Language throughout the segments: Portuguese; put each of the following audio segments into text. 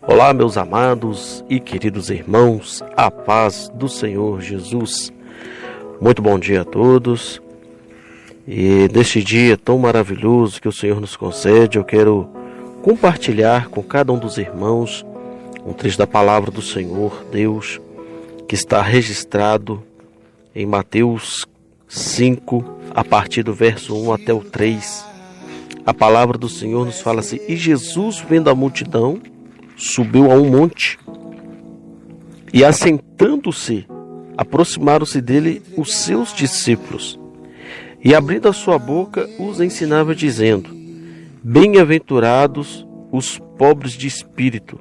Olá, meus amados e queridos irmãos, a paz do Senhor Jesus. Muito bom dia a todos. E neste dia tão maravilhoso que o Senhor nos concede, eu quero compartilhar com cada um dos irmãos um trecho da palavra do Senhor Deus, que está registrado em Mateus 5, a partir do verso 1 até o 3. A palavra do Senhor nos fala assim: E Jesus, vendo a multidão, subiu a um monte, e assentando-se, aproximaram-se dele os seus discípulos, e abrindo a sua boca, os ensinava, dizendo: Bem-aventurados os pobres de espírito,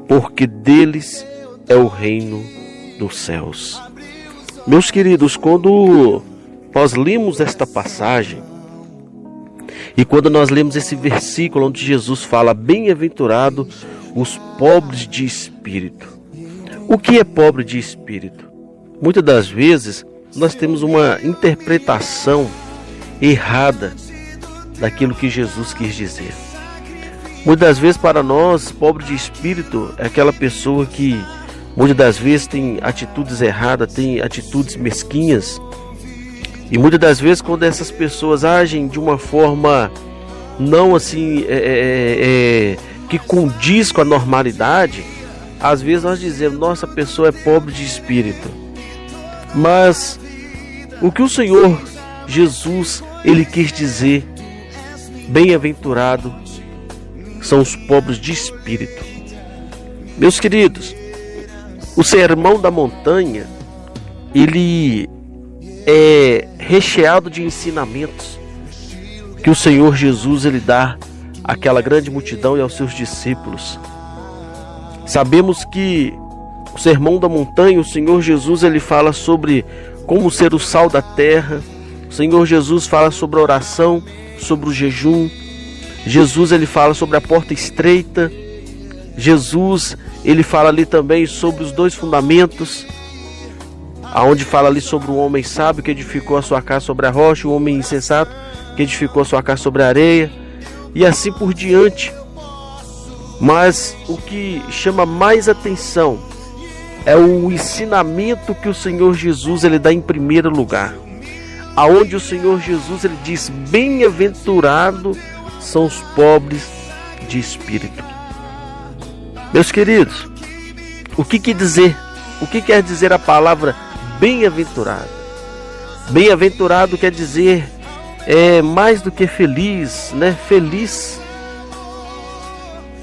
porque deles é o reino dos céus. Meus queridos, quando nós lemos esta passagem, e quando nós lemos esse versículo onde Jesus fala: Bem-aventurado os pobres de espírito. O que é pobre de espírito? Muitas das vezes nós temos uma interpretação errada daquilo que Jesus quis dizer. Muitas das vezes para nós, pobre de espírito é aquela pessoa que muitas das vezes tem atitudes erradas, tem atitudes mesquinhas. E muitas das vezes quando essas pessoas agem de uma forma não assim que condiz com a normalidade, às vezes nós dizemos: nossa, a pessoa é pobre de espírito. Mas o que o Senhor Jesus ele quis dizer: bem-aventurado são os pobres de espírito. Meus queridos, o Sermão da Montanha ele é recheado de ensinamentos que o Senhor Jesus ele dá àquela grande multidão e aos seus discípulos. Sabemos que o Sermão da Montanha, o Senhor Jesus ele fala sobre como ser o sal da terra. O Senhor Jesus fala sobre a oração, sobre o jejum. Jesus ele fala sobre a porta estreita. Jesus ele fala ali também sobre os dois fundamentos, aonde fala ali sobre o homem sábio que edificou a sua casa sobre a rocha, o homem insensato que edificou a sua casa sobre a areia, e assim por diante. Mas o que chama mais atenção é o ensinamento que o Senhor Jesus ele dá em primeiro lugar, aonde o Senhor Jesus ele diz: bem-aventurado são os pobres de espírito. Meus queridos, o que quer dizer a palavra bem-aventurado? Bem-aventurado quer dizer mais do que feliz, né? Feliz.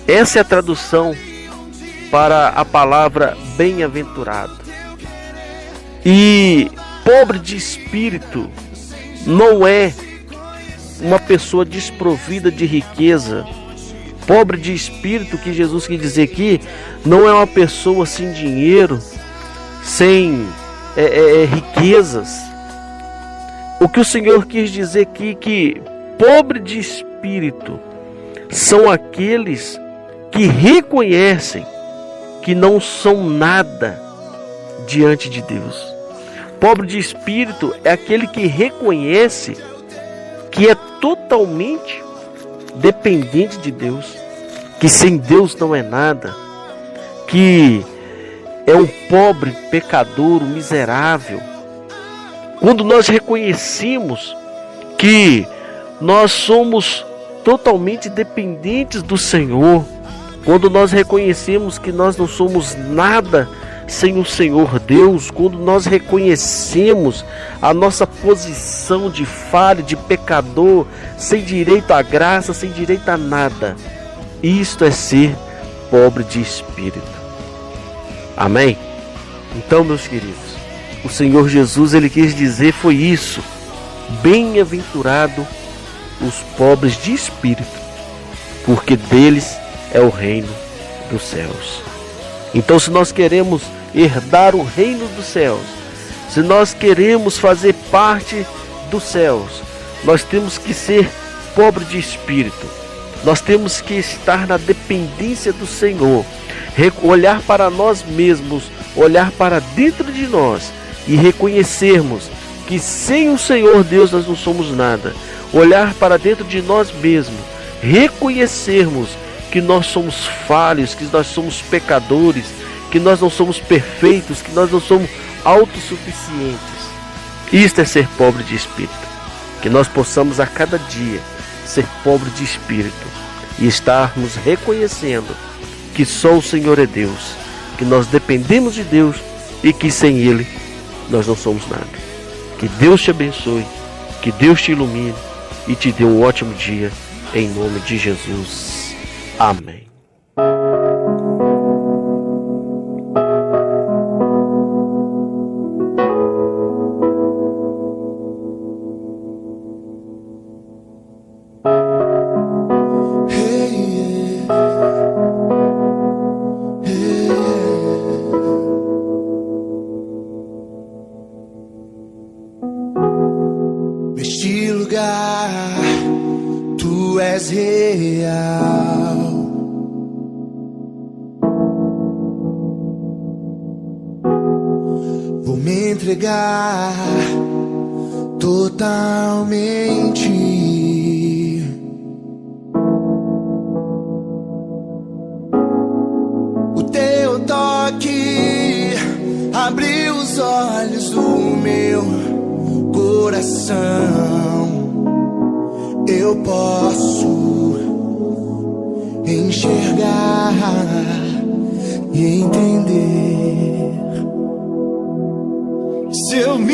Essa é a tradução para a palavra bem-aventurado. E pobre de espírito não é uma pessoa desprovida de riqueza. Pobre de espírito, que Jesus quis dizer aqui, não é uma pessoa sem dinheiro, sem riquezas. O que o Senhor quis dizer aqui, que pobre de espírito são aqueles que reconhecem que não são nada diante de Deus. Pobre de espírito é aquele que reconhece que é totalmente dependente de Deus, que sem Deus não é nada, que é um pobre pecador, um miserável. Quando nós reconhecemos que nós somos totalmente dependentes do Senhor, quando nós reconhecemos que nós não somos nada sem o Senhor Deus, quando nós reconhecemos a nossa posição de falha, de pecador, sem direito à graça, sem direito a nada, isto é ser pobre de espírito. Amém? Então, meus queridos, o Senhor Jesus ele quis dizer foi isso: bem-aventurado os pobres de espírito, porque deles é o reino dos céus. Então, se nós queremos herdar o reino dos céus, se nós queremos fazer parte dos céus, nós temos que ser pobre de espírito. Nós temos que estar na dependência do Senhor, olhar para nós mesmos, olhar para dentro de nós e reconhecermos que sem o Senhor Deus nós não somos nada. Olhar para dentro de nós mesmos, reconhecermos que nós somos falhos, que nós somos pecadores, que nós não somos perfeitos, que nós não somos autossuficientes. Isto é ser pobre de espírito. Que nós possamos a cada dia ser pobre de espírito e estarmos reconhecendo que só o Senhor é Deus, que nós dependemos de Deus e que sem Ele nós não somos nada. Que Deus te abençoe, que Deus te ilumine e te dê um ótimo dia, em nome de Jesus. Amém. Neste lugar, tu és real. Vou me entregar totalmente. O teu toque abriu os olhos do meu coração. Eu posso enxergar e entender. Se eu me